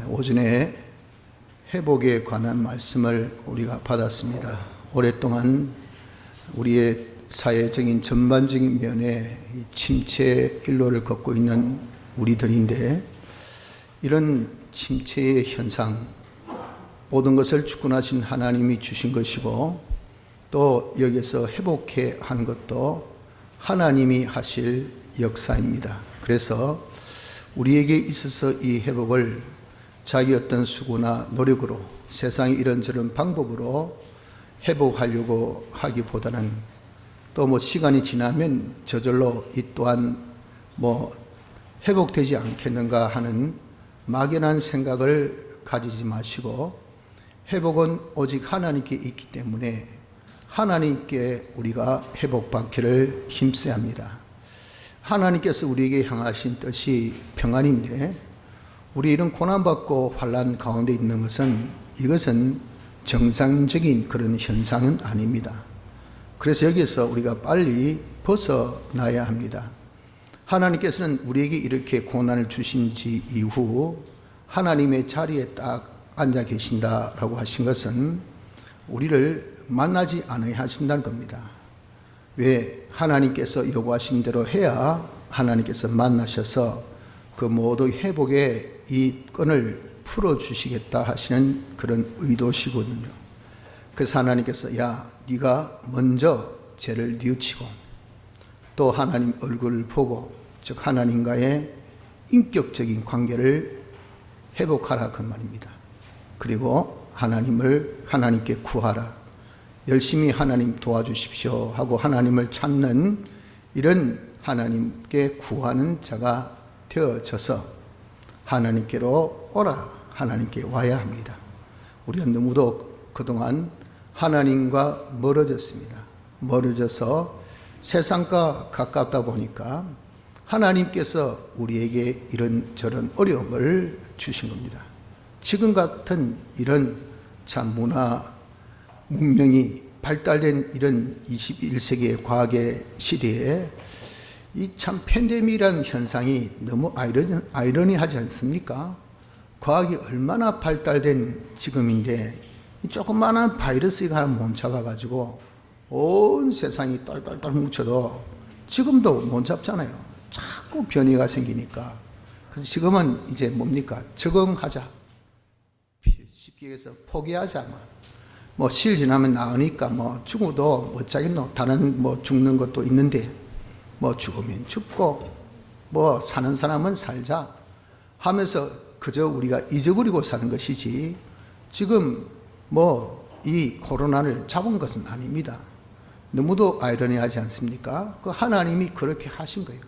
오전에 회복에 관한 말씀을 우리가 받았습니다. 오랫동안 우리의 사회적인 전반적인 면에 침체 일로를 걷고 있는 우리들인데, 이런 침체의 현상, 모든 것을 주권하신 하나님이 주신 것이고, 또 여기서 회복해 하는 것도 하나님이 하실 역사입니다. 그래서 우리에게 있어서 이 회복을 자기 어떤 수고나 노력으로, 세상의 이런저런 방법으로 회복하려고 하기보다는, 또 시간이 지나면 저절로 이 또한 회복되지 않겠는가 하는 막연한 생각을 가지지 마시고, 회복은 오직 하나님께 있기 때문에 하나님께 우리가 회복받기를 힘써야 합니다. 하나님께서 우리에게 향하신 뜻이 평안인데, 우리 이런 고난받고 환난 가운데 있는 것은, 이것은 정상적인 그런 현상은 아닙니다. 그래서 여기서 우리가 빨리 벗어나야 합니다. 하나님께서는 우리에게 이렇게 고난을 주신 지 이후 하나님의 자리에 딱 앉아 계신다라고 하신 것은 우리를 만나지 않아야 하신다는 겁니다. 왜? 하나님께서 요구하신 대로 해야 하나님께서 만나셔서 그 모든 회복의 이 끈을 풀어주시겠다 하시는 그런 의도시거든요. 그래서 하나님께서 야, 네가 먼저 죄를 뉘우치고 또 하나님 얼굴을 보고, 즉 하나님과의 인격적인 관계를 회복하라 그 말입니다. 그리고 하나님께 구하라. 열심히 하나님 도와주십시오 하고 하나님을 찾는, 이런 하나님께 구하는 자가 되어져서 하나님께로 오라, 하나님께 와야 합니다. 우리가 너무도 그동안 하나님과 멀어졌습니다. 멀어져서 세상과 가깝다 보니까 하나님께서 우리에게 이런저런 어려움을 주신 겁니다. 지금 같은 이런 참 문명이 발달된 이런 21세기의 과학의 시대에 이 참 팬데믹이라는 현상이 너무 아이러니하지 않습니까? 과학이 얼마나 발달된 지금인데 조그마한 바이러스가 하나 못 잡아가지고 온 세상이 떨떨떨 뭉쳐도 지금도 못 잡잖아요. 자꾸 변이가 생기니까. 그래서 지금은 이제 뭡니까? 적응하자. 쉽게 얘기해서 포기하자. 시일 지나면 나으니까 죽어도 어쩌겠노. 다른 죽는 것도 있는데 죽으면 죽고 사는 사람은 살자 하면서 그저 우리가 잊어버리고 사는 것이지, 지금 이 코로나를 잡은 것은 아닙니다. 너무도 아이러니하지 않습니까? 그 하나님이 그렇게 하신 거예요.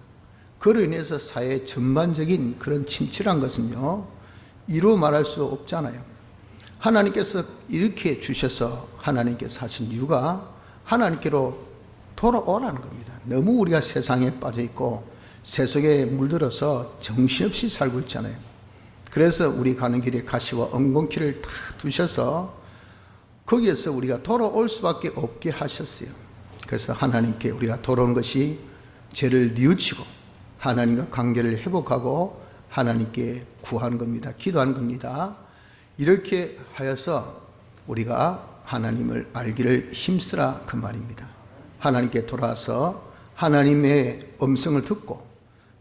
그로 인해서 사회 전반적인 그런 침체란 것은요, 이루 말할 수 없잖아요. 하나님께서 이렇게 주셔서 하나님께서 하신 이유가 하나님께로 돌아오라는 겁니다. 너무 우리가 세상에 빠져 있고 세속에 물들어서 정신없이 살고 있잖아요. 그래서 우리 가는 길에 가시와 엉겅퀴를 다 두셔서 거기에서 우리가 돌아올 수밖에 없게 하셨어요. 그래서 하나님께 우리가 돌아오는 것이 죄를 뉘우치고 하나님과 관계를 회복하고 하나님께 구하는 겁니다. 기도하는 겁니다. 이렇게 하여서 우리가 하나님을 알기를 힘쓰라 그 말입니다. 하나님께 돌아와서 하나님의 음성을 듣고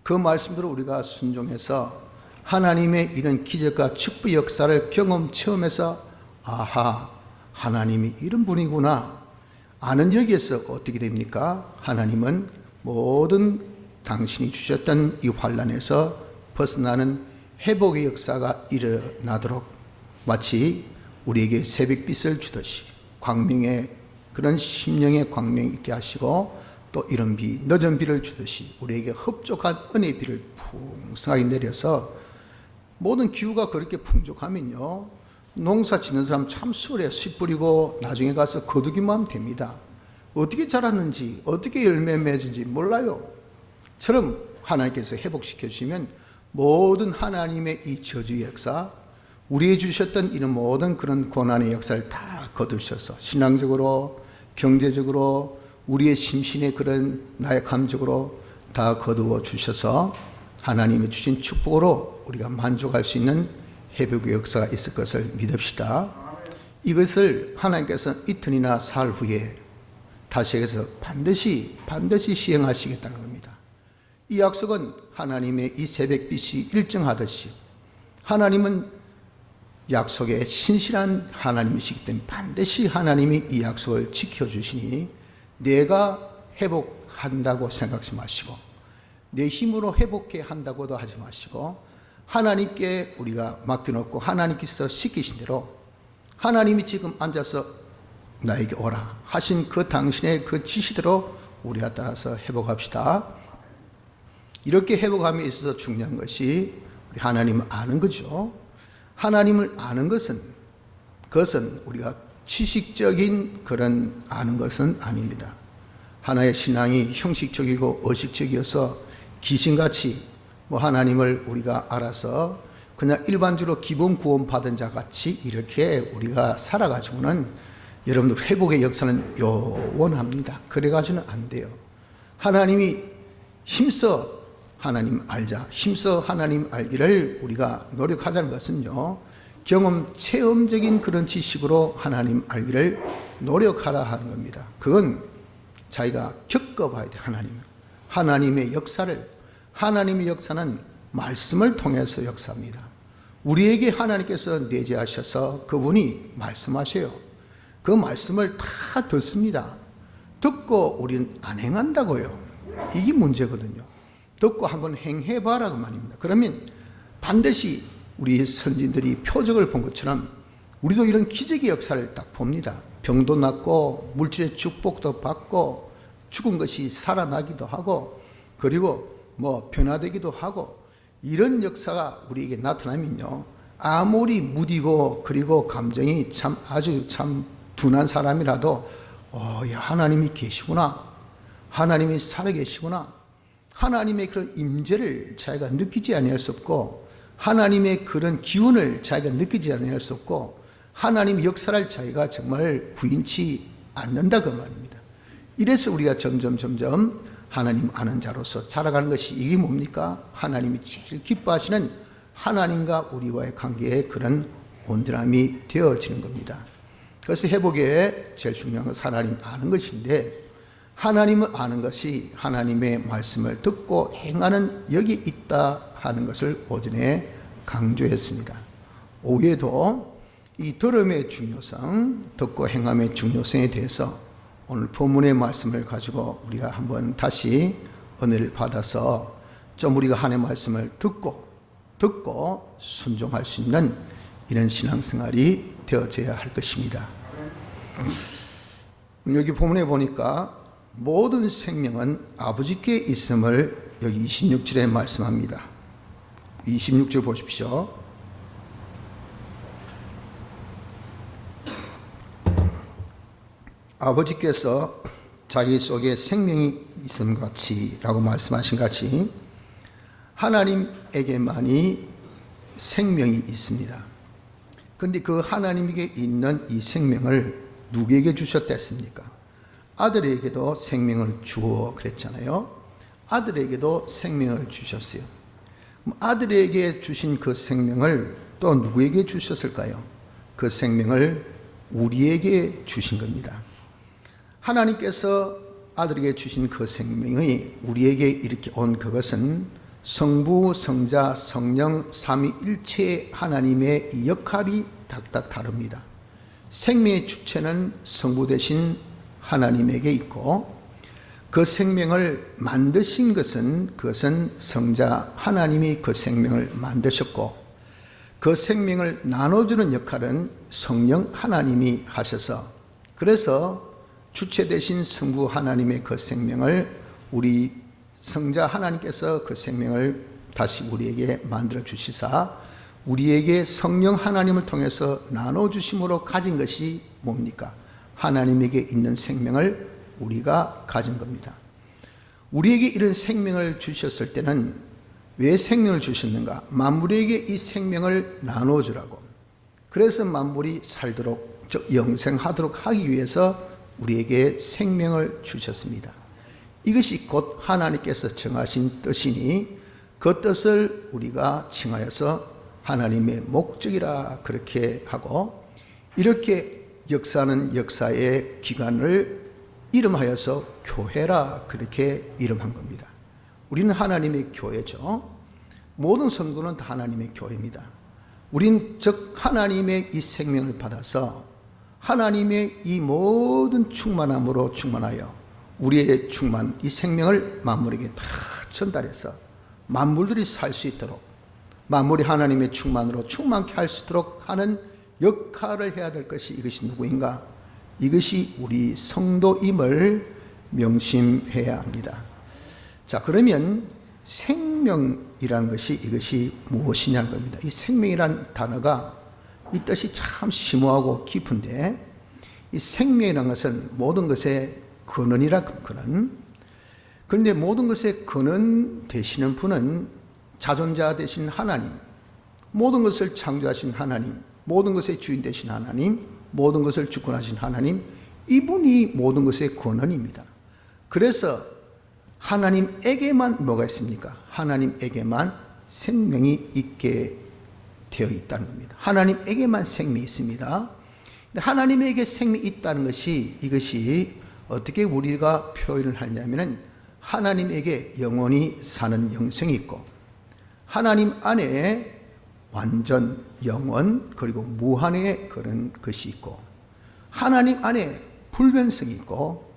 그 말씀대로 우리가 순종해서 하나님의 이런 기적과 축복 역사를 체험해서 아하, 하나님이 이런 분이구나 아는 여기에서 어떻게 됩니까? 하나님은 모든 당신이 주셨던 이 환난에서 벗어나는 회복의 역사가 일어나도록 마치 우리에게 새벽빛을 주듯이 광명의 그런 심령의 광명이 있게 하시고, 또 이런 비, 늦은 비를 주듯이 우리에게 흡족한 은혜의 비를 풍성하게 내려서, 모든 기후가 그렇게 풍족하면요, 농사 짓는 사람 참 수월해. 씨 뿌리고 나중에 가서 거두기만 하면 됩니다. 어떻게 자랐는지, 어떻게 열매 맺은지 몰라요. 처럼 하나님께서 회복시켜 주시면 모든 하나님의 이 저주의 역사, 우리에게 주셨던 이런 모든 그런 고난의 역사를 다 거두셔서 신앙적으로, 경제적으로, 우리의 심신의 그런 나약함적으로 다 거두어 주셔서 하나님이 주신 축복으로 우리가 만족할 수 있는 회복의 역사가 있을 것을 믿읍시다. 이것을 하나님께서 이틀이나 사흘 후에 다시 해서 반드시 시행하시겠다는 겁니다. 이 약속은 하나님의 이 새벽빛이 일정하듯이 하나님은 약속에 신실한 하나님이시기 때문에 반드시 하나님이 이 약속을 지켜주시니 내가 회복한다고 생각하지 마시고 내 힘으로 회복해 한다고도 하지 마시고 하나님께 우리가 맡겨놓고 하나님께서 시키신 대로 하나님이 지금 앉아서 나에게 오라 하신 그 당신의 그 지시대로 우리가 따라서 회복합시다. 이렇게 회복함에 있어서 중요한 것이 우리 하나님을 아는 거죠. 하나님을 아는 그것은 우리가 지식적인 그런 아는 것은 아닙니다. 하나의 신앙이 형식적이고 의식적이어서 귀신같이 하나님을 우리가 알아서 그냥 일반적으로 기본 구원 받은 자 같이 이렇게 우리가 살아가지고는 여러분들 회복의 역사는 요원합니다. 그래가지고는 안 돼요. 하나님이 힘써 하나님 알자, 힘써 하나님 알기를 우리가 노력하자는 것은요, 경험, 체험적인 그런 지식으로 하나님 알기를 노력하라 하는 겁니다. 그건 자기가 겪어봐야 돼. 하나님의 역사를. 하나님의 역사는 말씀을 통해서 역사합니다. 우리에게 하나님께서 내재하셔서 그분이 말씀하셔요. 그 말씀을 다 듣습니다. 듣고 우리는 안 행한다고요. 이게 문제거든요. 듣고 한번 행해봐라 그 말입니다. 그러면 반드시 우리 선진들이 표적을 본 것처럼 우리도 이런 기적의 역사를 딱 봅니다. 병도 낫고 물질의 축복도 받고 죽은 것이 살아나기도 하고 그리고 변화되기도 하고 이런 역사가 우리에게 나타나면요, 아무리 무디고 그리고 감정이 아주 둔한 사람이라도 야, 하나님이 계시구나, 하나님이 살아계시구나, 하나님의 그런 임재를 자기가 느끼지 아니할 수 없고 하나님의 그런 기운을 자기가 느끼지 아니할 수 없고 하나님의 역사를 자기가 정말 부인치 않는다 그 말입니다. 이래서 우리가 점점 하나님 아는 자로서 자라가는 것이 이게 뭡니까? 하나님이 제일 기뻐하시는 하나님과 우리와의 관계의 그런 온전함이 되어지는 겁니다. 그래서 회복에 제일 중요한 것은 하나님 아는 것인데, 하나님을 아는 것이 하나님의 말씀을 듣고 행하는 여기 있다 하는 것을 오전에 강조했습니다. 오후에도 이 들음의 중요성, 듣고 행함의 중요성에 대해서 오늘 본문의 말씀을 가지고 우리가 한번 다시 은혜를 받아서 좀 우리가 하나님의 말씀을 듣고 순종할 수 있는 이런 신앙생활이 되어져야 할 것입니다. 여기 본문에 보니까 모든 생명은 아버지께 있음을 여기 26절에 말씀합니다. 26절 보십시오. 아버지께서 자기 속에 생명이 있음 같이 라고 말씀하신 같이 하나님에게만이 생명이 있습니다. 그런데 그 하나님에게 있는 이 생명을 누구에게 주셨다 했습니까? 아들에게도 생명을 주어 그랬잖아요. 아들에게도 생명을 주셨어요. 아들에게 주신 그 생명을 또 누구에게 주셨을까요? 그 생명을 우리에게 주신 겁니다. 하나님께서 아들에게 주신 그 생명이 우리에게 이렇게 온 그것은 성부, 성자, 성령, 삼위일체 하나님의 이 역할이 각각 다릅니다. 생명의 주체는 성부 되신 하나님에게 있고 그 생명을 만드신 그것은 성자 하나님이 그 생명을 만드셨고 그 생명을 나눠주는 역할은 성령 하나님이 하셔서 그래서 주체 되신 성부 하나님의 그 생명을 우리 성자 하나님께서 그 생명을 다시 우리에게 만들어 주시사 우리에게 성령 하나님을 통해서 나눠주심으로 가진 것이 뭡니까? 하나님에게 있는 생명을 우리가 가진 겁니다. 우리에게 이런 생명을 주셨을 때는 왜 생명을 주셨는가? 만물에게 이 생명을 나눠주라고. 그래서 만물이 살도록, 즉 영생하도록 하기 위해서 우리에게 생명을 주셨습니다. 이것이 곧 하나님께서 정하신 뜻이니 그 뜻을 우리가 칭하여서 하나님의 목적이라 그렇게 하고, 이렇게 역사는 역사의 기간을 이름하여서 교회라 그렇게 이름한 겁니다. 우리는 하나님의 교회죠. 모든 성도는 다 하나님의 교회입니다. 우린 즉 하나님의 이 생명을 받아서 하나님의 이 모든 충만함으로 충만하여 우리의 충만, 이 생명을 만물에게 다 전달해서 만물들이 살 수 있도록, 만물이 하나님의 충만으로 충만케 할 수 있도록 하는 역할을 해야 될 것이, 이것이 누구인가? 이것이 우리 성도임을 명심해야 합니다. 자, 그러면 생명이라는 것이, 이것이 무엇이냐는 겁니다. 이 생명이라는 단어가 이 뜻이 참 심오하고 깊은데, 이 생명이라는 것은 모든 것의 근원이라, 근원. 그런데 모든 것의 근원 되시는 분은 자존자 되신 하나님, 모든 것을 창조하신 하나님, 모든 것의 주인 되신 하나님, 모든 것을 주권하신 하나님, 이분이 모든 것의 근원입니다. 그래서 하나님에게만 뭐가 있습니까? 하나님에게만 생명이 있게 되어 있다는 겁니다. 하나님에게만 생명이 있습니다. 하나님에게 생명이 있다는 것이, 이것이 어떻게 우리가 표현을 하냐면은, 하나님에게 영원히 사는 영생이 있고, 하나님 안에 완전 영원 그리고 무한의 그런 것이 있고, 하나님 안에 불변성이 있고,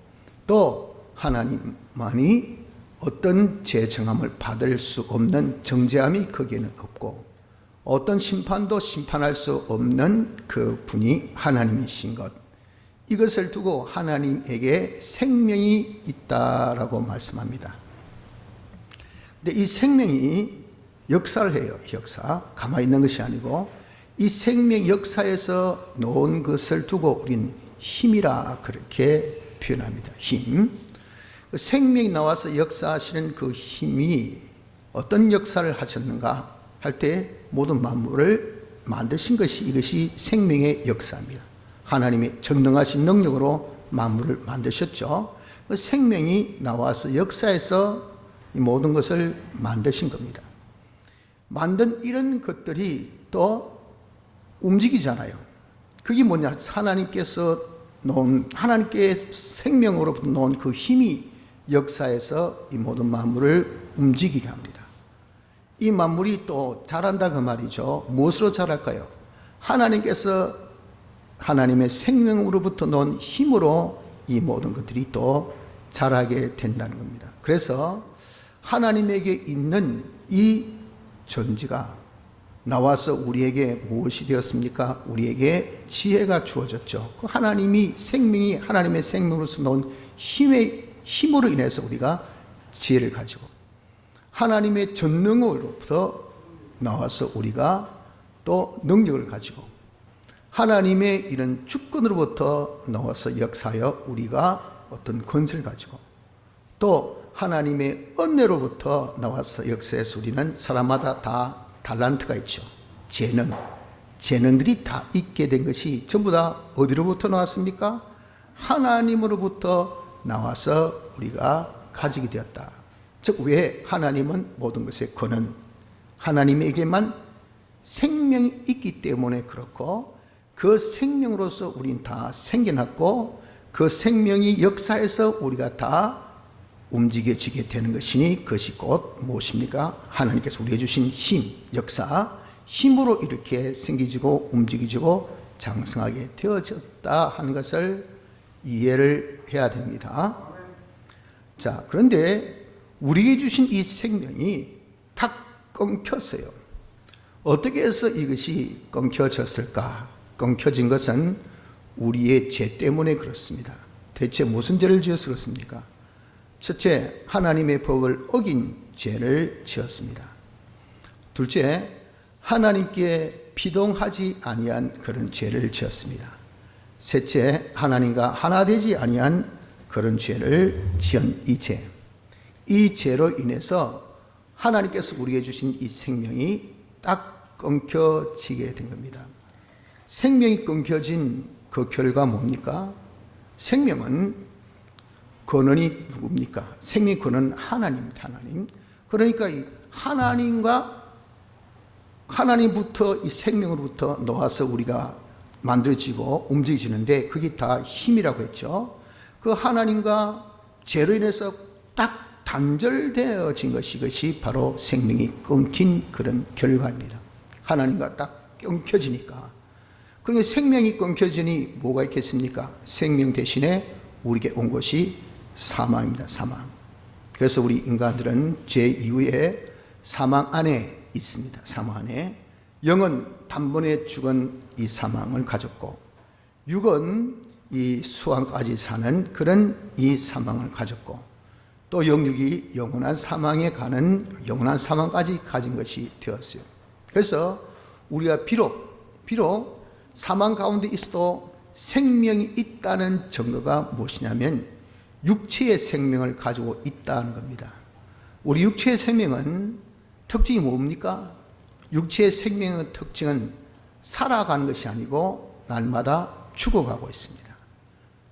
또 하나님만이 어떤 재정함을 받을 수 없는 정죄함이 거기에는 없고, 어떤 심판도 심판할 수 없는 그 분이 하나님이신 것, 이것을 두고 하나님에게 생명이 있다라고 말씀합니다. 근데 이 생명이 역사를 해요. 역사. 가만히 있는 것이 아니고, 이 생명 역사에서 놓은 것을 두고 우리는 힘이라 그렇게 표현합니다. 힘. 생명이 나와서 역사하시는 그 힘이 어떤 역사를 하셨는가 할 때, 모든 만물을 만드신 것이, 이것이 생명의 역사입니다. 하나님의 전능하신 능력으로 만물을 만드셨죠. 생명이 나와서 역사에서 이 모든 것을 만드신 겁니다. 만든 이런 것들이 또 움직이잖아요. 그게 뭐냐? 하나님께서 놓은, 하나님께 생명으로부터 놓은 그 힘이 역사에서 이 모든 만물을 움직이게 합니다. 이 만물이 또 자란다 그 말이죠. 무엇으로 자랄까요? 하나님께서 하나님의 생명으로부터 놓은 힘으로 이 모든 것들이 또 자라게 된다는 겁니다. 그래서 하나님에게 있는 이 존재가 나와서 우리에게 무엇이 되었습니까? 우리에게 지혜가 주어졌죠. 그 하나님이 생명이 하나님의 생명으로서 놓은 힘으로 인해서 우리가 지혜를 가지고, 하나님의 전능으로부터 나와서 우리가 또 능력을 가지고, 하나님의 이런 주권으로부터 나와서 역사하여 우리가 어떤 권세를 가지고, 또 하나님의 은혜로부터 나와서 역사해서 우리는 사람마다 다 달란트가 있죠. 재능들이 다 있게 된 것이 전부 다 어디로부터 나왔습니까? 하나님으로부터 나와서 우리가 가지게 되었다. 즉, 왜? 하나님은 모든 것의 근원, 하나님에게만 생명이 있기 때문에 그렇고, 그 생명으로서 우린 다 생겨났고, 그 생명이 역사에서 우리가 다 움직여지게 되는 것이니, 그것이 곧 무엇입니까? 하나님께서 우리에게 주신 힘, 역사, 힘으로 이렇게 생기지고 움직이지고 장성하게 되어졌다 하는 것을 이해를 해야 됩니다. 자, 그런데 우리에게 주신 이 생명이 탁 끊겼어요. 어떻게 해서 이것이 끊겨졌을까? 끊겨진 것은 우리의 죄 때문에 그렇습니다. 대체 무슨 죄를 지어서 그렇습니까? 첫째, 하나님의 법을 어긴 죄를 지었습니다. 둘째, 하나님께 비동하지 아니한 그런 죄를 지었습니다. 셋째, 하나님과 하나 되지 아니한 그런 죄를 지은 이 죄. 이 죄로 인해서 하나님께서 우리에게 주신 이 생명이 딱 끊겨지게 된 겁니다. 생명이 끊겨진 그 결과 뭡니까? 생명은 근원이 누굽니까? 생명의 근원은 하나님입니다. 하나님. 그러니까 이 하나님과 하나님부터 이 생명으로부터 놓아서 우리가 만들어지고 움직여지는데 그게 다 힘이라고 했죠. 그 하나님과 죄로 인해서 딱 단절되어진 것이 이것이 바로 생명이 끊긴 그런 결과입니다. 하나님과 딱 끊겨지니까. 그러니까 생명이 끊겨지니 뭐가 있겠습니까? 생명 대신에 우리에게 온 것이 사망입니다. 사망. 그래서 우리 인간들은 죄 이후에 사망 안에 있습니다. 사망 안에. 영은 단번에 죽은 이 사망을 가졌고, 육은 이 수왕까지 사는 그런 이 사망을 가졌고, 또 영육이 영원한 사망에 가는 영원한 사망까지 가진 것이 되었어요. 그래서 우리가 비록 사망 가운데 있어도 생명이 있다는 증거가 무엇이냐면 육체의 생명을 가지고 있다는 겁니다. 우리 육체의 생명은 특징이 뭡니까? 육체의 생명의 특징은 살아가는 것이 아니고 날마다 죽어가고 있습니다.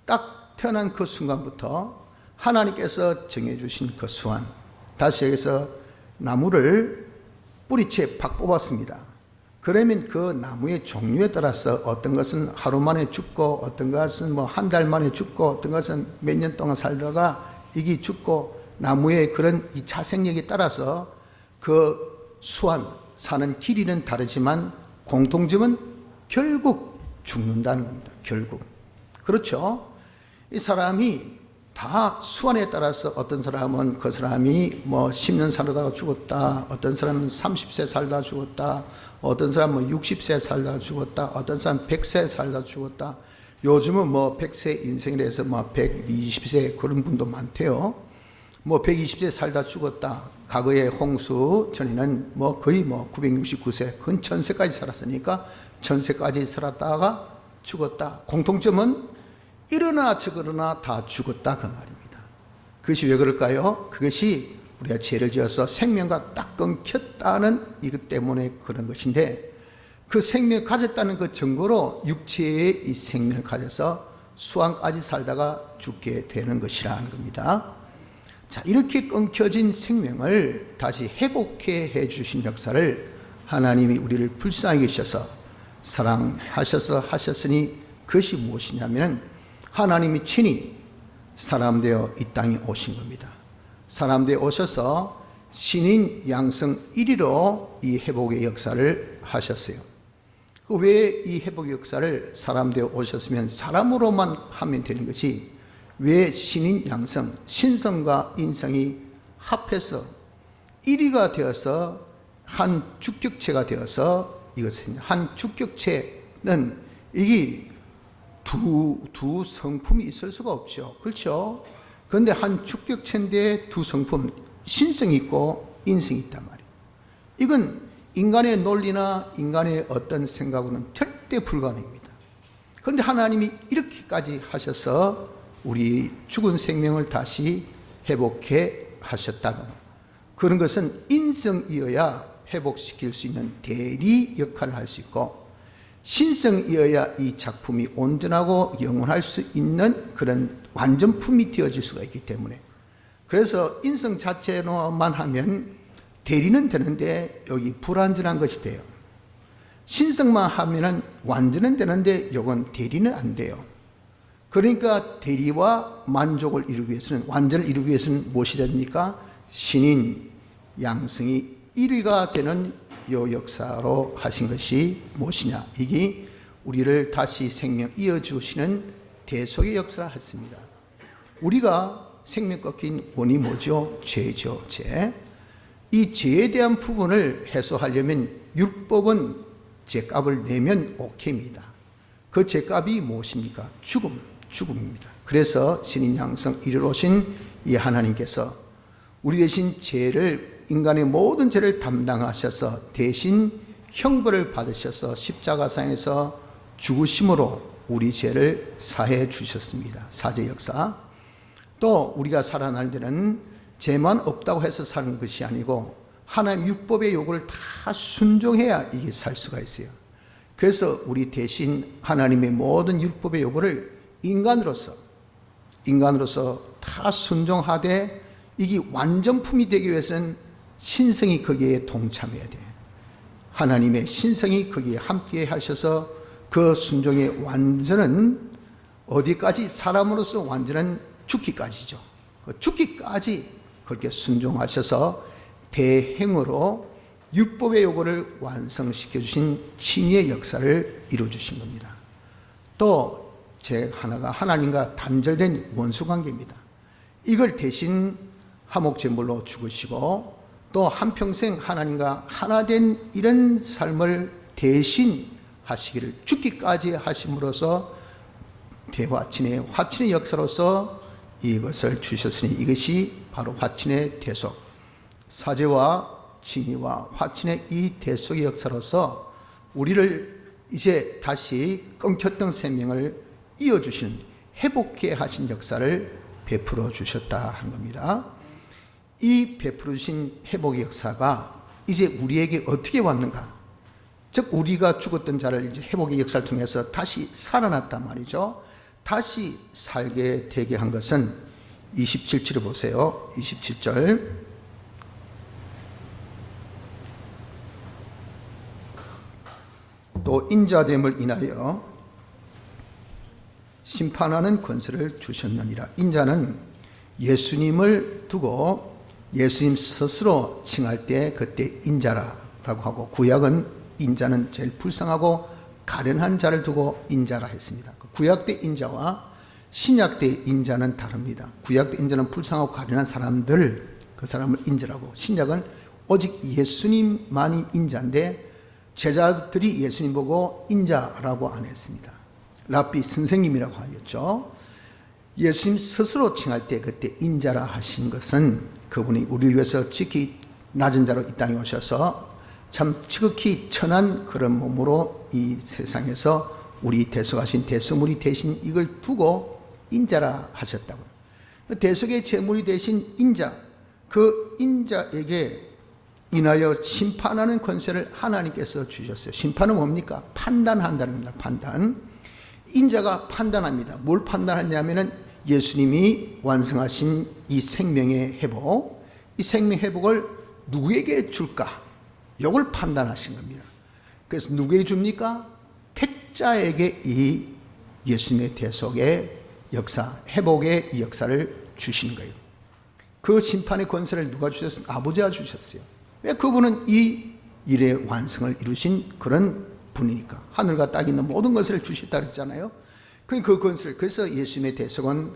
딱 태어난 그 순간부터 하나님께서 정해주신 그 수완, 다시 여기서 나무를 뿌리채 팍 뽑았습니다. 그러면 그 나무의 종류에 따라서 어떤 것은 하루 만에 죽고, 어떤 것은 뭐 한 달 만에 죽고, 어떤 것은 몇 년 동안 살다가 이게 죽고, 나무의 그런 이 자생력에 따라서 그 수완, 사는 길이는 다르지만 공통점은 결국 죽는다는 겁니다. 결국. 그렇죠? 이 사람이 다 수완에 따라서 어떤 사람은 그 사람이 뭐 10년 살다가 죽었다, 어떤 사람은 30세 살다 죽었다, 어떤 사람은 60세 살다 죽었다, 어떤 사람은 100세 살다 죽었다. 요즘은 뭐 100세 인생을 해서 뭐 120세 그런 분도 많대요. 뭐 120세 살다 죽었다. 과거에 홍수 전에는 뭐 거의 뭐 969세, 근 1000세까지 살았으니까 1000세까지 살았다가 죽었다. 공통점은 이러나 저러나 다 죽었다 그 말입니다. 그것이 왜 그럴까요? 그것이 우리가 죄를 지어서 생명과 딱 끊겼다는 이것 때문에 그런 것인데, 그 생명을 가졌다는 그 증거로 육체의 이 생명을 가져서 수왕까지 살다가 죽게 되는 것이라는 겁니다. 자, 이렇게 끊겨진 생명을 다시 회복해 주신 역사를 하나님이 우리를 불쌍히 여기셔서 사랑하셔서 하셨으니, 그것이 무엇이냐면 하나님이 친히 사람 되어 이 땅에 오신 겁니다. 사람 되어 오셔서 신인 양성 1위로 이 회복의 역사를 하셨어요. 왜 이 회복의 역사를 사람 되어 오셨으면 사람으로만 하면 되는 것이, 왜 신인 양성, 신성과 인성이 합해서 1위가 되어서 한 주격체가 되어서, 이것은 한 주격체는 이게 두 성품이 있을 수가 없죠. 그렇죠? 그런데 한 주격체인데 두 성품, 신성이 있고 인성이 있단 말이에요. 이건 인간의 논리나 인간의 어떤 생각으로는 절대 불가능합니다. 그런데 하나님이 이렇게까지 하셔서 우리 죽은 생명을 다시 회복해 하셨다고. 그런 것은 인성이어야 회복시킬 수 있는 대리 역할을 할 수 있고, 신성이어야 이 작품이 온전하고 영원할 수 있는 그런 완전품이 되어질 수가 있기 때문에, 그래서 인성 자체로만 하면 대리는 되는데 여기 불완전한 것이 돼요. 신성만 하면은 완전은 되는데 이건 대리는 안 돼요. 그러니까 대리와 만족을 이루기 위해서는, 완전을 이루기 위해서는 무엇이 됩니까? 신인 양성이 1위가 되는 이 역사로 하신 것이 무엇이냐? 이게 우리를 다시 생명 이어주시는 대속의 역사를 했습니다. 우리가 생명 꺾인 원인이 뭐죠? 죄죠, 죄. 이 죄에 대한 부분을 해소하려면 율법은 죄값을 내면 오케이입니다. 그 죄값이 무엇입니까? 죽음입니다. 그래서 신인 양성 이르러 오신 이 하나님께서 우리 대신 죄를, 인간의 모든 죄를 담당하셔서 대신 형벌을 받으셔서 십자가상에서 죽으심으로 우리 죄를 사해 주셨습니다. 사죄 역사. 또 우리가 살아날 때는 죄만 없다고 해서 사는 것이 아니고 하나님 율법의 요구를 다 순종해야 이게 살 수가 있어요. 그래서 우리 대신 하나님의 모든 율법의 요구를 인간으로서 다 순종하되, 이게 완전품이 되기 위해서는 신성이 거기에 동참해야 돼요. 하나님의 신성이 거기에 함께 하셔서 그 순종의 완전은 어디까지? 사람으로서 완전한 죽기까지죠. 그 죽기까지 그렇게 순종하셔서 대행으로 율법의 요구를 완성시켜 주신 칭의의 역사를 이루어 주신 겁니다. 또 제 하나가 하나님과 단절된 원수관계입니다. 이걸 대신 화목제물로 죽으시고 또 한평생 하나님과 하나된 이런 삶을 대신 하시기를 죽기까지 하심으로써 대화친의 화친의 역사로서 이것을 주셨으니 이것이 바로 화친의 대속, 사죄와 칭의와 화친의 이 대속의 역사로서 우리를 이제 다시 끊겼던 생명을 이어주신, 회복해 하신 역사를 베풀어 주셨다 한 겁니다. 이 베풀어 주신 회복의 역사가 이제 우리에게 어떻게 왔는가? 즉 우리가 죽었던 자를 이제 회복의 역사를 통해서 다시 살아났단 말이죠. 다시 살게 되게 한 것은 27절을 보세요. 27절. 또 인자됨을 인하여 심판하는 권세를 주셨느니라. 인자는 예수님을 두고 예수님 스스로 칭할 때 그때 인자라고 하고, 구약은 인자는 제일 불쌍하고 가련한 자를 두고 인자라 했습니다. 구약 때 인자와 신약 때 인자는 다릅니다. 구약 때 인자는 불쌍하고 가련한 사람들, 그 사람을 인자라고, 신약은 오직 예수님만이 인자인데 제자들이 예수님 보고 인자라고 안 했습니다. 랍비 선생님이라고 하였죠. 예수님 스스로 칭할 때 그때 인자라 하신 것은 그분이 우리를 위해서 지극히 낮은 자로 이 땅에 오셔서 참 지극히 천한 그런 몸으로 이 세상에서 우리 대속하신 대속물이 되신 이걸 두고 인자라 하셨다고요. 대속의 제물이 되신 인자, 그 인자에게 인하여 심판하는 권세를 하나님께서 주셨어요. 심판은 뭡니까? 판단한다는 겁니다. 판단. 인자가 판단합니다. 뭘 판단하냐면은 예수님이 완성하신 이 생명의 회복, 이 생명 회복을 누구에게 줄까? 이걸 판단하신 겁니다. 그래서 누구에게 줍니까? 택자에게 이 예수님의 대속의 역사, 회복의 이 역사를 주시는 거예요. 그 심판의 권세를 누가 주셨어요? 아버지가 주셨어요. 왜? 그분은 이 일의 완성을 이루신 그런 분이니까. 하늘과 땅에 있는 모든 것을 주셨다 그랬잖아요. 그 권세를, 그래서 예수님의 대속은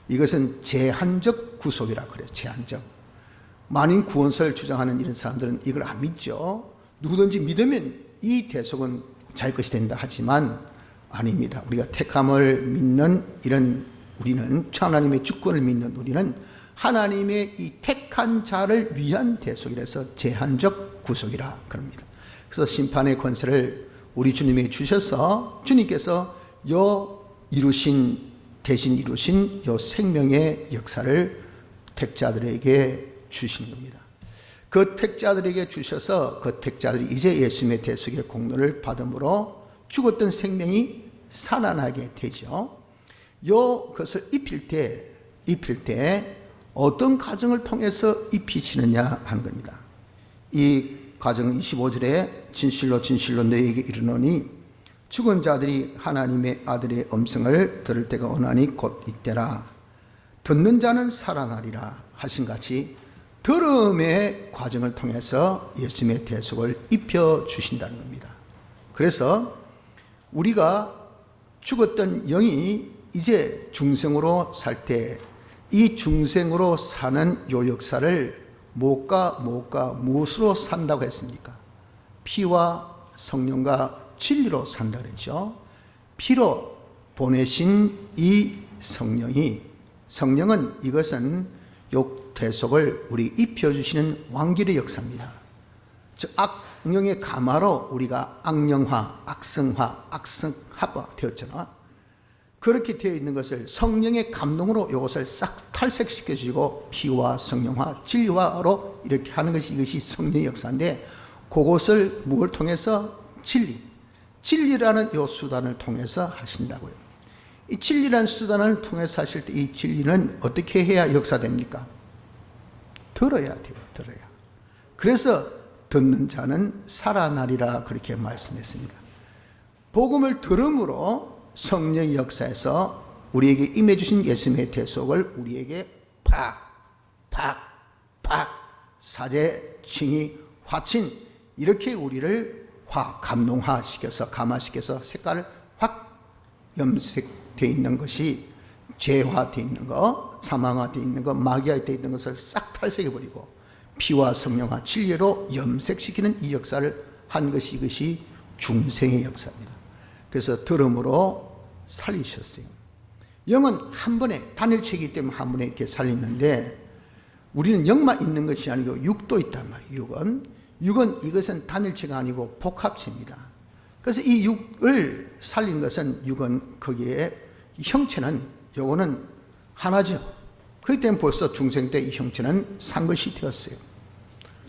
이것은 제한적 구속이라 그래요. 제한적. 만인 구원설을 주장하는 이런 사람들은 이걸 안 믿죠. 누구든지 믿으면 이 대속은 자기 것이 된다 하지만 아닙니다. 우리가 택함을 믿는 이런 우리는, 하나님의 주권을 믿는 우리는 하나님의 이 택한 자를 위한 대속이라서 제한적 구속이라 그럽니다. 그래서 심판의 권세를 우리 주님이 주셔서 주님께서 대신 이루신 요 생명의 역사를 택자들에게 주시는 겁니다. 그 택자들에게 주셔서 그 택자들이 이제 예수님의 대속의 공로를 받음으로 죽었던 생명이 살아나게 되죠. 것을 입힐 때 어떤 과정을 통해서 입히시느냐 하는 겁니다. 이 과정 25절에 진실로 진실로 너희에게 이르노니 죽은 자들이 하나님의 아들의 음성을 들을 때가 오나니 곧 이때라. 듣는 자는 살아나리라 하신 같이 들음의 과정을 통해서 예수님의 대속을 입혀주신다는 겁니다. 그래서 우리가 죽었던 영이 이제 중생으로 살 때 이 중생으로 사는 요 역사를 무엇으로 산다고 했습니까? 피와 성령과 진리로 산다 그랬죠. 피로 보내신 이 성령은 이것은 요 대속을 우리 입혀주시는 왕길의 역사입니다. 즉 악령의 가마로 우리가 악령화, 악성화가 되었잖아. 그렇게 되어 있는 것을 성령의 감동으로 이것을 싹 탈색시켜 주시고 피와 성령화, 진리화로 이렇게 하는 것이 이것이 성령의 역사인데, 그것을 무엇을 통해서? 진리라는 이 수단을 통해서 하신다고요. 이 진리라는 수단을 통해서 하실 때 이 진리는 어떻게 해야 역사됩니까? 들어야 돼요. 그래서 듣는 자는 살아나리라 그렇게 말씀했습니다. 복음을 들음으로 성령의 역사에서 우리에게 임해 주신 예수님의 대속을 우리에게 사제, 칭의, 화친 이렇게 우리를 감동화시켜서 감화시켜서 색깔을 확 염색되어 있는 것이 죄화되어 있는 것, 사망화되어 있는 것, 마귀화되어 있는 것을 싹 탈색해버리고 피와 성령과 진리로 염색시키는 이 역사를 한 것이 이것이 중생의 역사입니다. 그래서 들음으로 살리셨어요. 영은 한 번에 단일체이기 때문에 한 번에 이렇게 살리는데 우리는 영만 있는 것이 아니고 육도 있단 말이에요. 육은 이것은 단일체가 아니고 복합체입니다. 그래서 이 육을 살린 것은 육은 거기에 형체는 요거는 하나죠. 그렇기 때문에 벌써 중생 때 이 형체는 산 것이 되었어요.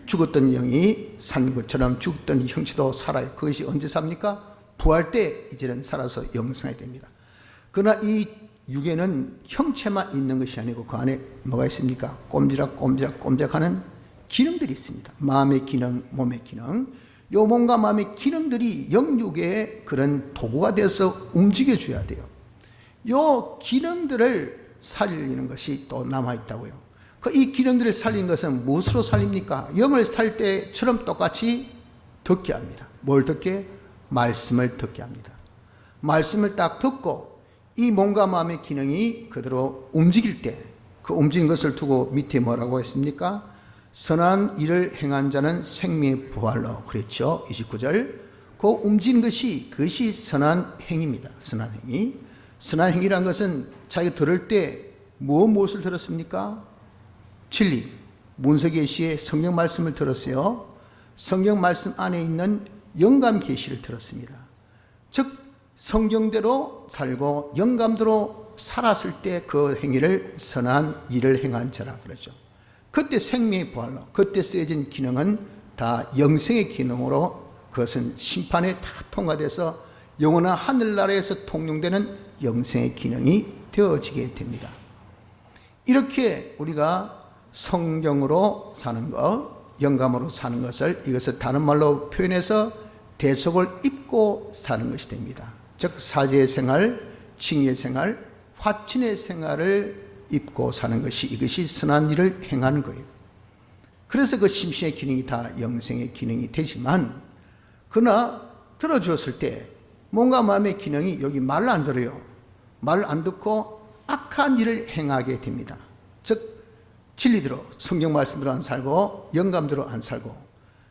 죽었던 영이 산 것처럼 죽었던 이 형체도 살아요. 그것이 언제 삽니까? 부활 때 이제는 살아서 영생이 됩니다. 그러나 이 육에는 형체만 있는 것이 아니고 그 안에 뭐가 있습니까? 꼼지락하는 기능들이 있습니다. 마음의 기능, 몸의 기능. 요 몸과 마음의 기능들이 영육의 그런 도구가 되어서 움직여줘야 돼요. 요 기능들을 살리는 것이 또 남아있다고요. 이 기능들을 살린 것은 무엇으로 살립니까? 영을 살 때처럼 똑같이 듣게 합니다. 뭘 듣게? 말씀을 듣게 합니다. 말씀을 딱 듣고 이 몸과 마음의 기능이 그대로 움직일 때 그 움직인 것을 두고 밑에 뭐라고 했습니까? 선한 일을 행한 자는 생명의 부활로 그랬죠. 29절. 그 움직인 것이 그것이 선한 행위입니다. 선한 행위. 선한 행위란 것은 자기가 들을 때 무엇을 들었습니까? 진리. 문서계시의 성경 말씀을 들었어요. 성경 말씀 안에 있는 영감 계시를 들었습니다. 즉 성경대로 살고 영감대로 살았을 때 그 행위를 선한 일을 행한 자라 그러죠. 그때 생명의 부활로 그때 쓰여진 기능은 다 영생의 기능으로 그것은 심판에 다 통과돼서 영원한 하늘나라에서 통용되는 영생의 기능이 되어지게 됩니다. 이렇게 우리가 성경으로 사는 것, 영감으로 사는 것을 이것을 다른 말로 표현해서 대속을 입고 사는 것이 됩니다. 즉 사제의 생활, 칭의의 생활, 화친의 생활을 입고 사는 것이 이것이 선한 일을 행하는 거예요. 그래서 그 심신의 기능이 다 영생의 기능이 되지만 그러나 들어주었을 때 몸과 마음의 기능이 여기 말을 안 들어요. 말을 안 듣고 악한 일을 행하게 됩니다. 즉 진리대로 성경 말씀대로 안 살고 영감대로 안 살고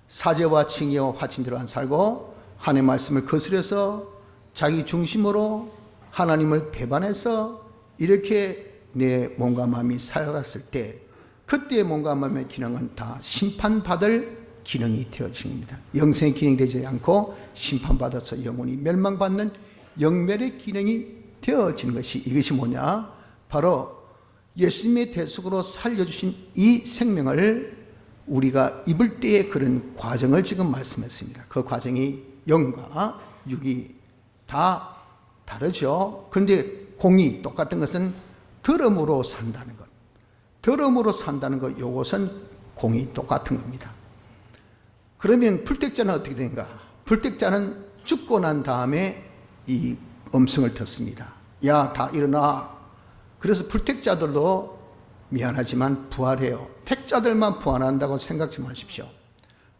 사제와 칭의와 화친대로 안 살고 하나님의 말씀을 거스려서 자기 중심으로 하나님을 배반해서 이렇게 내 몸과 마음이 살았을 때 그때의 몸과 마음의 기능은 다 심판받을 기능이 되어집니다. 영생의 기능이 되지 않고 심판받아서 영혼이 멸망받는 영멸의 기능이 되어지는 것이 이것이 뭐냐? 바로 예수님의 대속으로 살려주신 이 생명을 우리가 입을 때의 그런 과정을 지금 말씀했습니다. 그 과정이 영과 육이 다 다르죠. 그런데 공이 똑같은 것은 들음으로 산다는 것. 들음으로 산다는 것, 이것은 공이 똑같은 겁니다. 그러면 불택자는 어떻게 된가? 불택자는 죽고 난 다음에 이 음성을 듣습니다. 야, 다 일어나. 그래서 불택자들도 미안하지만 부활해요. 택자들만 부활한다고 생각지 마십시오.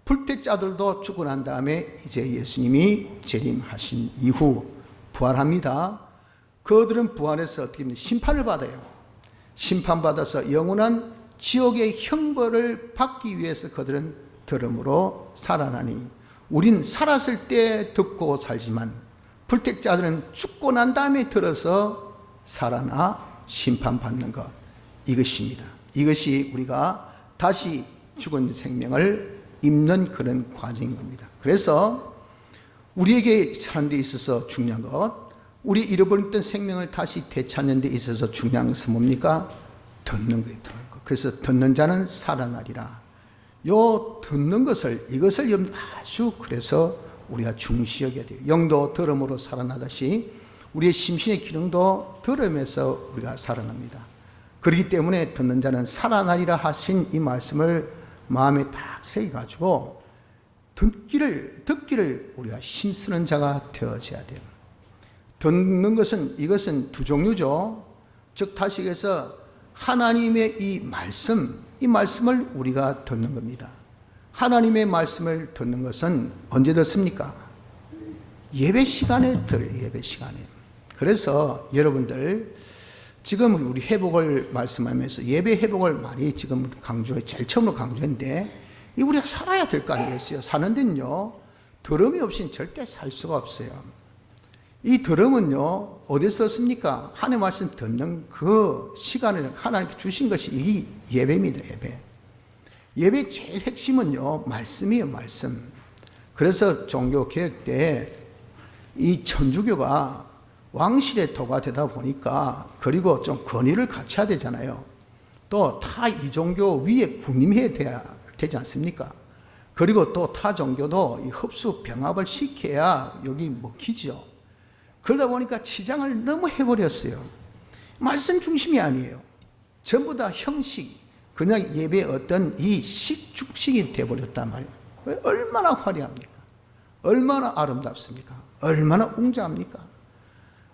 불택자들도 죽고 난 다음에 이제 예수님이 재림하신 이후 부활합니다. 그들은 부활해서 어떻게 합니까? 심판을 받아요. 심판받아서 영원한 지옥의 형벌을 받기 위해서 그들은 들음으로 살아나니 우린 살았을 때 듣고 살지만 불택자들은 죽고 난 다음에 들어서 살아나 심판받는 것, 이것입니다. 이것이 우리가 다시 죽은 생명을 입는 그런 과정인 겁니다. 그래서 우리에게 사는 데 있어서 중요한 것, 우리 잃어버렸던 생명을 다시 되찾는 데 있어서 중요한 것은 뭡니까? 듣는 거예요. 듣는 것. 그래서 듣는 자는 살아나리라. 요 듣는 것을, 이것을 아주 그래서 우리가 중시 여겨야 돼요. 영도 들음으로 살아나듯이 우리의 심신의 기능도 들음에서 우리가 살아납니다. 그렇기 때문에 듣는 자는 살아나리라 하신 이 말씀을 마음에 딱 새겨가지고 듣기를 우리가 힘쓰는 자가 되어져야 돼요. 듣는 것은, 이것은 두 종류죠. 즉 다시 얘기해서 하나님의 이 말씀을 우리가 듣는 겁니다. 하나님의 말씀을 듣는 것은 언제 듣습니까? 예배 시간에 들어요. 예배 시간에. 그래서 여러분들 지금 우리 회복을 말씀하면서 예배 회복을 많이 지금 제일 처음으로 강조했는데, 이 우리가 살아야 될 거 아니겠어요? 사는 데는요, 들음이 없이는 절대 살 수가 없어요. 이 들음은요, 어디서 얻습니까? 하나님 말씀 듣는 그 시간을 하나님께 주신 것이 이 예배입니다. 예배의 제일 핵심은요, 말씀이에요, 말씀. 그래서 종교 개혁 때 이 천주교가 왕실의 도가 되다 보니까, 그리고 좀 권위를 갖춰야 되잖아요. 또 타 이종교 위에 군림해야 되지 않습니까? 그리고 또 타 종교도 이 흡수 병합을 시켜야 여기 먹히죠. 그러다 보니까 치장을 너무 해버렸어요. 말씀 중심이 아니에요. 전부 다 형식, 그냥 예배의 어떤 이 식축식이 되어버렸단 말이에요. 얼마나 화려합니까? 얼마나 아름답습니까? 얼마나 웅장합니까?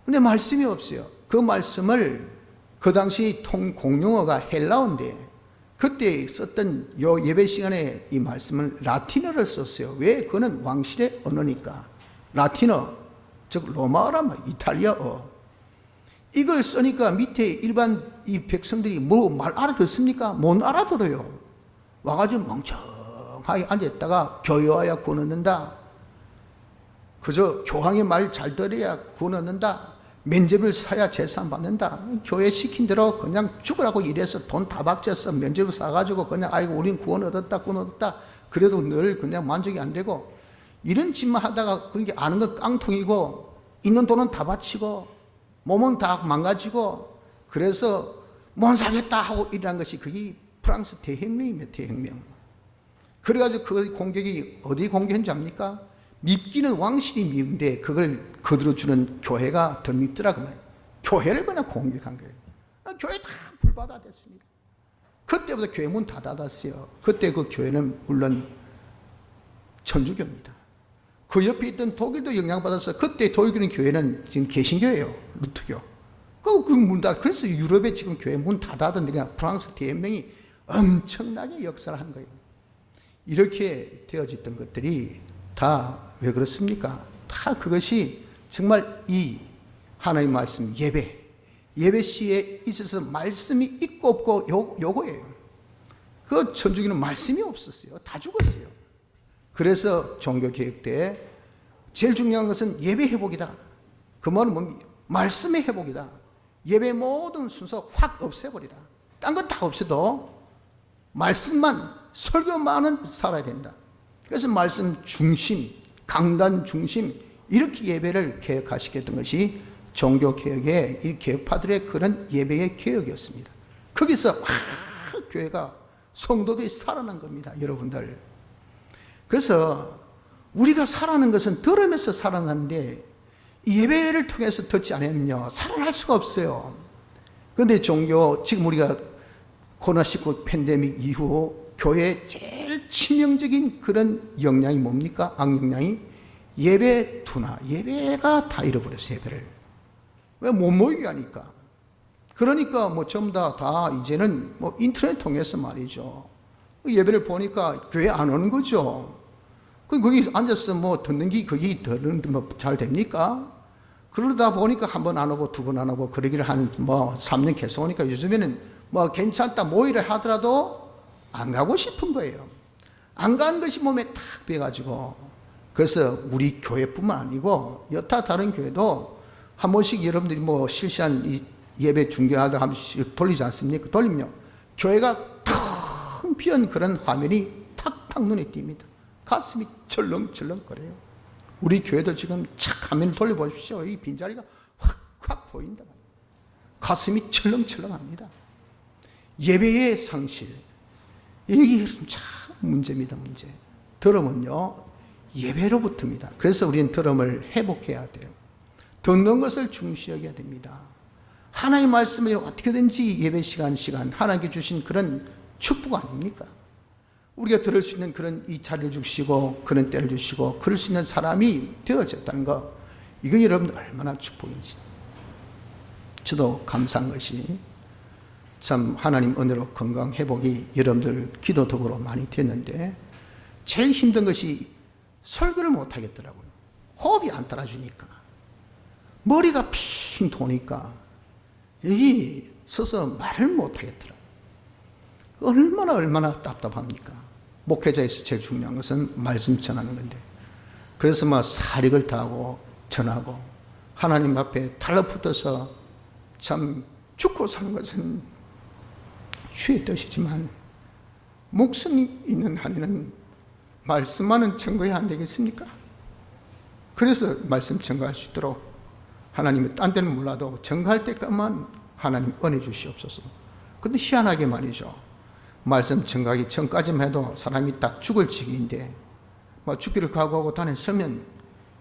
근데 말씀이 없어요. 그 말씀을 그 당시 공용어가 헬라어인데, 그때 썼던 요 예배 시간에 이 말씀을 라틴어를 썼어요. 왜? 그거는 왕실의 언어니까. 라틴어, 즉 로마어란 말이에요. 이탈리아어. 이걸 쓰니까 밑에 일반 이 백성들이 뭐 말 알아듣습니까? 못 알아들어요. 와가지고 멍청하게 앉아있다가 교회 와야 구원 얻는다. 그저 교황의 말 잘 들어야 구원 얻는다. 면접을 사야 재산 받는다. 교회 시킨 대로 그냥 죽으라고 일해서 돈 다 박져서 면접을 사가지고 그냥 아이고 우린 구원 얻었다. 그래도 늘 그냥 만족이 안 되고, 이런 짓만 하다가 그런 게 아는 건 깡통이고, 있는 돈은 다 바치고, 몸은 다 망가지고, 그래서 못 살겠다 하고 일어난 것이 그게 프랑스 대혁명입니다. 대혁명. 그래가지고 그 공격이 어디 공격인지 압니까? 밉기는 왕실이 밉는데 그걸 거들어주는 교회가 더 밉더라고 말이에요. 교회를 그냥 공격한 거예요. 교회 다 불바다 됐습니다. 그때부터 교회 문 다 닫았어요. 그때 그 교회는 물론 천주교입니다. 그 옆에 있던 독일도 영향받아서, 그때 독일은 교회는 지금 개신교예요. 루터교. 그 문 닫, 그래서 유럽에 지금 교회 문 다 닫았는데 그냥 프랑스 대혁명이 엄청나게 역사를 한 거예요. 이렇게 되어졌던 것들이 다 왜 그렇습니까? 다 그것이 정말 이 하나님 말씀 예배 시에 있어서 말씀이 있고 없고 요거예요. 그 천주교는 말씀이 없었어요. 다 죽었어요. 그래서 종교개혁 때 제일 중요한 것은 예배 회복이다. 그 말은 뭡니까? 말씀의 회복이다. 예배 모든 순서 확 없애버리라. 딴 건 다 없애도 말씀만, 설교만은 살아야 된다. 그래서 말씀 중심, 강단 중심, 이렇게 예배를 개혁하시켰던 것이 종교개혁의 이 개혁파들의 그런 예배의 개혁이었습니다. 거기서 교회가, 성도들이 살아난 겁니다. 여러분들. 그래서 우리가 살아나는 것은 들으면서 살아나는데, 예배를 통해서 듣지 않으면요 살아날 수가 없어요. 그런데 지금 우리가 코로나19 팬데믹 이후 교회의 제일 치명적인 그런 영향이 뭡니까? 악영향이 예배 둔화. 예배가 다 잃어버렸어요. 예배를. 왜? 못 모이게 하니까. 그러니까 뭐 전부 다 이제는 뭐 인터넷 통해서 말이죠. 예배를 보니까 교회 안 오는 거죠. 거기 앉아서 뭐 듣는 게 거기 듣는데 뭐 잘 됩니까? 그러다 보니까 한 번 안 오고 두 번 안 오고 그러기를 한 뭐 3년 계속 오니까 요즘에는 뭐 괜찮다 모이려 하더라도 안 가고 싶은 거예요. 안 가는 것이 몸에 탁 배가지고. 그래서 우리 교회뿐만 아니고 여타 다른 교회도 한 번씩 여러분들이 뭐 실시한 이 예배 중계하다 한 번씩 돌리지 않습니까? 돌리면요 교회가 텅 비은 그런 화면이 탁탁 눈에 띕니다. 가슴이 철렁철렁거려요. 우리 교회도 지금 착 화면을 돌려보십시오. 이 빈자리가 확확 보인다. 가슴이 철렁철렁합니다. 예배의 상실, 이게 참 문제입니다. 문제. 들음은요 예배로부터입니다. 그래서 우리는 들음을 회복해야 돼요. 듣는 것을 중시 여겨야 됩니다. 하나님 말씀을 어떻게든지 예배 시간 하나님께 주신 그런 축복 아닙니까? 우리가 들을 수 있는 그런 이 자리를 주시고 그런 때를 주시고 그럴 수 있는 사람이 되어졌다는 거, 이거 여러분들 얼마나 축복인지. 저도 감사한 것이 참 하나님 은혜로 건강 회복이 여러분들 기도 덕으로 많이 됐는데, 제일 힘든 것이 설교를 못 하겠더라고요. 호흡이 안 따라주니까, 머리가 핑 도니까 여기 서서 말을 못 하겠더라고요. 얼마나 답답합니까? 목회자에서 제일 중요한 것은 말씀 전하는 건데, 그래서 막 사력을 다하고 전하고 하나님 앞에 달라붙어서 참 죽고 사는 것은 주의 뜻이지만 목숨이 있는 한에는 말씀만은 증거해야 안 되겠습니까? 그래서 말씀 증거할 수 있도록 하나님이 딴 데는 몰라도 증거할 때까만 하나님 은혜 주시옵소서. 근데 희한하게 말이죠, 말씀 증거하기 전까지만 해도 사람이 딱 죽을 지기인데 막 죽기를 각오하고 단에 서면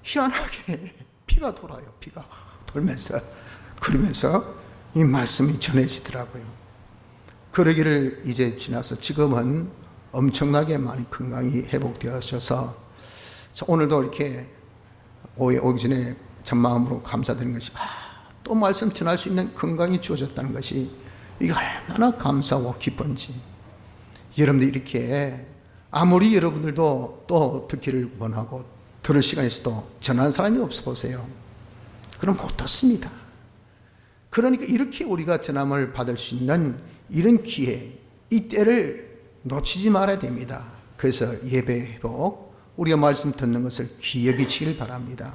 희한하게 피가 돌아요. 피가 돌면서, 그러면서 이 말씀이 전해지더라고요. 그러기를 이제 지나서 지금은 엄청나게 많이 건강이 회복되어져서 오늘도 이렇게 오기 전에 참 마음으로 감사드리는 것이, 또 말씀 전할 수 있는 건강이 주어졌다는 것이 이게 얼마나 감사하고 기쁜지. 여러분들 이렇게 아무리 여러분들도 또 듣기를 원하고 들을 시간이 있어도 전하는 사람이 없어 보세요. 그럼 못 듣습니다. 그러니까 이렇게 우리가 전함을 받을 수 있는 이런 기회, 이 때를 놓치지 말아야 됩니다. 그래서 예배 회복, 우리가 말씀 듣는 것을 귀히 여기시길 바랍니다.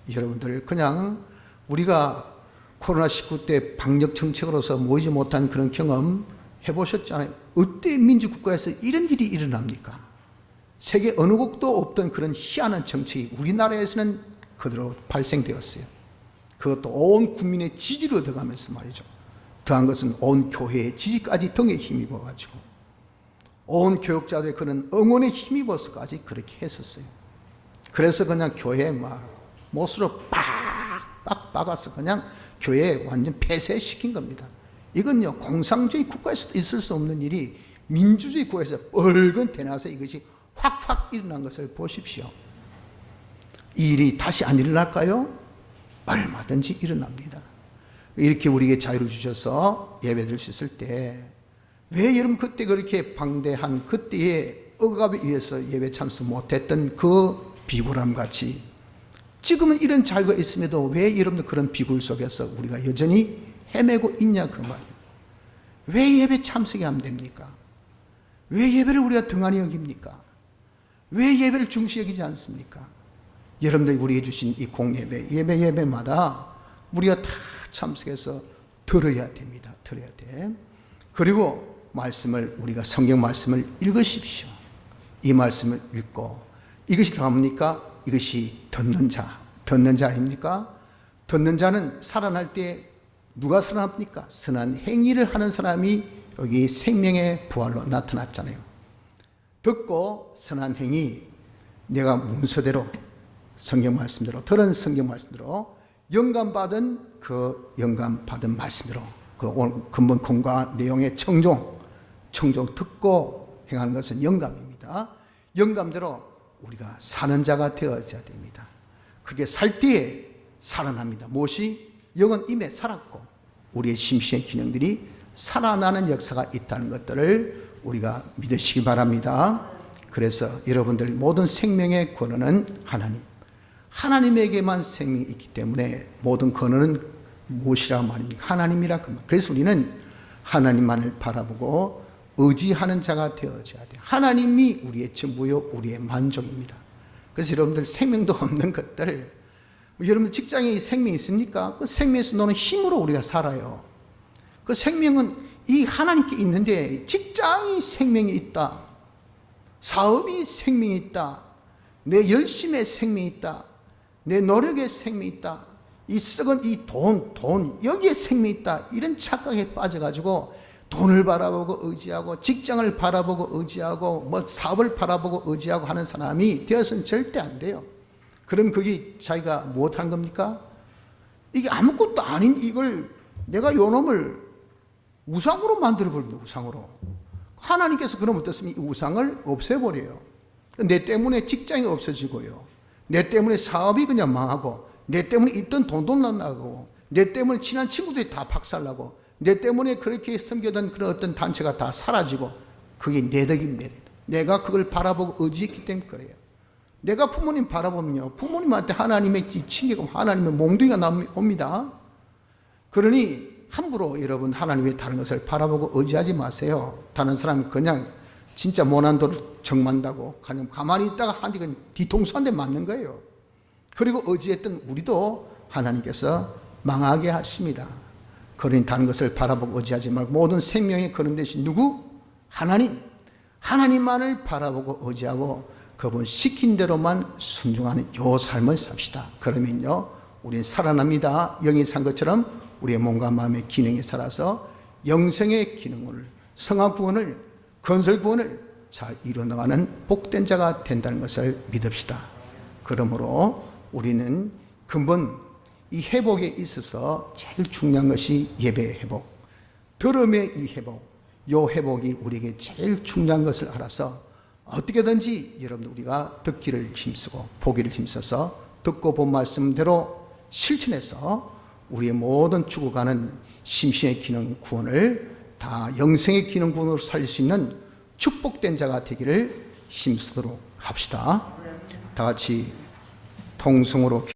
여러분들 그냥 우리가 코로나19 때 방역 정책으로서 모이지 못한 그런 경험 해보셨잖아요. 어때 민주국가에서 이런 일이 일어납니까? 세계 어느 곳도 없던 그런 희한한 정책이 우리나라에서는 그대로 발생되었어요. 그것도 온 국민의 지지를 얻어가면서 말이죠. 더한 것은 온 교회의 지지까지 등에 힘입어가지고 온 교육자들의 그런 응원에 힘입어서까지 그렇게 했었어요. 그래서 그냥 교회에 막 못으로 빡 박아서 그냥 교회에 완전 폐쇄시킨 겁니다. 이건요, 공산주의 국가에서도 있을 수 없는 일이 민주주의 국가에서 뻘건 대나서 이것이 확 일어난 것을 보십시오. 이 일이 다시 안 일어날까요? 얼마든지 일어납니다. 이렇게 우리에게 자유를 주셔서 예배드릴 수 있을 때, 왜 여러분 그때 그렇게 방대한 그때의 억압에 의해서 예배 참석 못했던 그 비굴함 같이 지금은 이런 자유가 있음에도 왜 여러분들 그런 비굴 속에서 우리가 여전히 헤매고 있냐, 그 말이에요. 왜 예배 참석이 안 됩니까? 왜 예배를 우리가 등한히 여깁니까? 왜 예배를 중시 여기지 않습니까? 여러분들이 우리에게 주신 이 공예배, 예배마다 우리가 다 참석해서 들어야 됩니다. 들어야 돼. 그리고 말씀을, 우리가 성경 말씀을 읽으십시오. 이 말씀을 읽고, 이것이 다뭡니까? 이것이 듣는 자 아닙니까? 듣는 자는 살아날 때 누가 살아납니까? 선한 행위를 하는 사람이 여기 생명의 부활로 나타났잖아요. 듣고 선한 행위, 내가 문서대로 성경 말씀대로, 들은 성경 말씀대로, 영감받은 그 영감받은 말씀대로, 그 근본 공과 내용의 청종 듣고 행하는 것은 영감입니다. 영감대로 우리가 사는 자가 되어져야 됩니다. 그렇게 살 때에 살아납니다. 무엇이? 영은 이미 살았고 우리의 심신의 기능들이 살아나는 역사가 있다는 것들을 우리가 믿으시기 바랍니다. 그래서 여러분들 모든 생명의 근원은 하나님에게만 생명이 있기 때문에 모든 근원은 무엇이라 말입니까? 하나님이라 그 말. 그래서 우리는 하나님만을 바라보고 의지하는 자가 되어져야 돼요. 하나님이 우리의 전부요, 우리의 만족입니다. 그래서 여러분들 생명도 없는 것들, 여러분 직장에 생명이 있습니까? 그 생명에서 노는 힘으로 우리가 살아요. 그 생명은 이 하나님께 있는데, 직장이 생명이 있다, 사업이 생명이 있다, 내 열심의 생명이 있다, 내 노력의 생명이 있다, 이 썩은 이 돈 여기에 생명이 있다, 이런 착각에 빠져가지고 돈을 바라보고 의지하고 직장을 바라보고 의지하고 뭐 사업을 바라보고 의지하고 하는 사람이 되어서는 절대 안 돼요. 그럼 그게 자기가 무엇하는 겁니까? 이게 아무것도 아닌 이걸 내가 요놈을 우상으로 만들어버립니다. 우상으로. 하나님께서 그럼 어떻습니까? 이 우상을 없애버려요. 내 때문에 직장이 없어지고요. 내 때문에 사업이 그냥 망하고, 내 때문에 있던 돈도 나가고, 내 때문에 친한 친구들이 다 박살나고, 내 때문에 그렇게 섬기던 그런 어떤 단체가 다 사라지고, 그게 내 덕입니다. 내가 그걸 바라보고 의지했기 때문에 그래요. 내가 부모님 바라보면요, 부모님한테 하나님의 칭계고 하나님의 몽둥이가 나옵니다. 그러니 함부로 여러분 하나님의 다른 것을 바라보고 의지하지 마세요. 다른 사람이 그냥 진짜 모난 돌을 정만다고 그냥 가만히 있다가 한 대 뒤통수 한 대 맞는 거예요. 그리고 의지했던 우리도 하나님께서 망하게 하십니다. 그러니 다른 것을 바라보고 의지하지 말고 모든 생명의 근원 되신 누구? 하나님만을 바라보고 의지하고 그분 시킨 대로만 순종하는 요 삶을 삽시다. 그러면요, 우리는 살아납니다. 영이 산 것처럼 우리의 몸과 마음의 기능에 살아서 영생의 기능을, 성화 구원을, 건설 구원을 잘 이뤄나가는 복된 자가 된다는 것을 믿읍시다. 그러므로 우리는 근본 이 회복에 있어서 제일 중요한 것이 예배의 회복, 들음의 이 회복, 요 회복이 우리에게 제일 중요한 것을 알아서 어떻게든지 여러분 우리가 듣기를 힘쓰고 보기를 힘써서 듣고 본 말씀대로 실천해서 우리의 모든 죽어가는 심신의 기능 구원을 다 영생의 기능 구원으로 살릴 수 있는 축복된 자가 되기를 힘쓰도록 합시다. 다 같이 통성으로